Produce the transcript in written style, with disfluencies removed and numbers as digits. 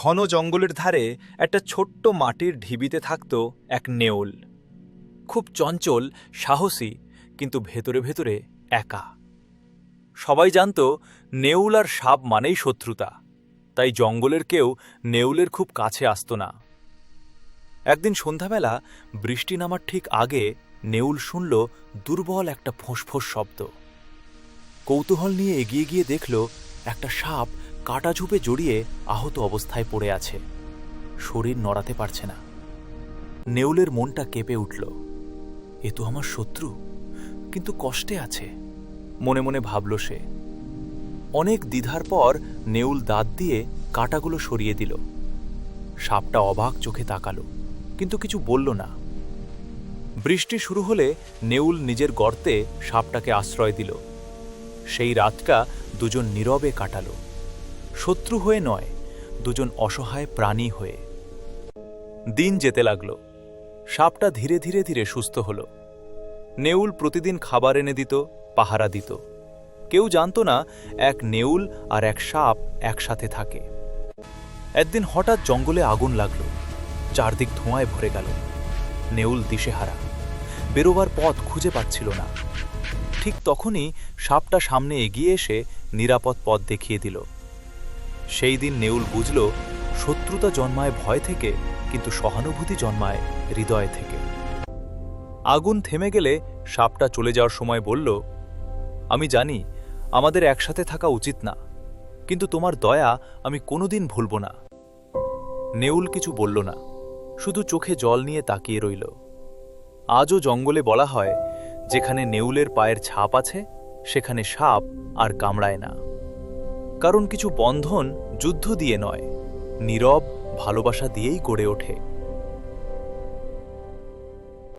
ঘন জঙ্গলের ধারে একটা ছোট্ট মাটির ঢিবিতে থাকত এক নেউল। খুব চঞ্চল, সাহসী, কিন্তু ভেতরে ভেতরে একা। সবাই জানত নেউল আর সাপ মানেই শত্রুতা, তাই জঙ্গলের কেউ নেউলের খুব কাছে আসত না। একদিন সন্ধ্যাবেলা বৃষ্টি নামার ঠিক আগে নেউল শুনল দুর্বল একটা ফোঁসফোঁস শব্দ। কৌতূহল নিয়ে এগিয়ে গিয়ে দেখল একটা সাপ কাটা ঝোপে জড়িয়ে আহত অবস্থায় পড়ে আছে, শরীর নড়াতে পারছে না। নেউলের মনটা কেঁপে উঠল। এ তো আমার শত্রু, কিন্তু কষ্টে আছে, মনে মনে ভাবল সে। অনেক দ্বিধার পর নেউল দাঁত দিয়ে কাঁটাগুলো সরিয়ে দিল। সাপটা অবাক চোখে তাকালো, কিন্তু কিছু বলল না। বৃষ্টি শুরু হলে নেউল নিজের গর্তে সাপটাকে আশ্রয় দিল। সেই রাতটা দুজন নীরবে কাটালো, শত্রু হয়ে নয়, দুজন অসহায় প্রাণী হয়ে। দিন যেতে লাগল। সাপটা ধীরে ধীরে ধীরে সুস্থ হল। নেউল প্রতিদিন খাবার এনে দিত, পাহারা দিত। কেউ জানত না এক নেউল আর এক সাপ একসাথে থাকে। একদিন হঠাৎ জঙ্গলে আগুন লাগল, চারদিক ধোঁয়ায় ভরে গেল। নেউল দিশেহারা, বেরোবার পথ খুঁজে পাচ্ছিল না। ঠিক তখনই সাপটা সামনে এগিয়ে এসে নিরাপদ পথ দেখিয়ে দিল। সেই দিন নেউল বুঝল, শত্রুতা জন্মায় ভয় থেকে, কিন্তু সহানুভূতি জন্মায় হৃদয় থেকে। আগুন থেমে গেলে সাপটা চলে যাওয়ার সময় বলল, আমি জানি আমাদের একসাথে থাকা উচিত না, কিন্তু তোমার দয়া আমি কোনোদিন ভুলব না। নেউল কিছু বলল না, শুধু চোখে জল নিয়ে তাকিয়ে রইল। আজও জঙ্গলে বলা হয়, যেখানে নেউলের পায়ের ছাপ আছে সেখানে সাপ আর কামড়ায় না। কারণ কিছু বন্ধন যুদ্ধ দিয়ে নয়, নীরব ভালোবাসা দিয়েই গড়ে ওঠে।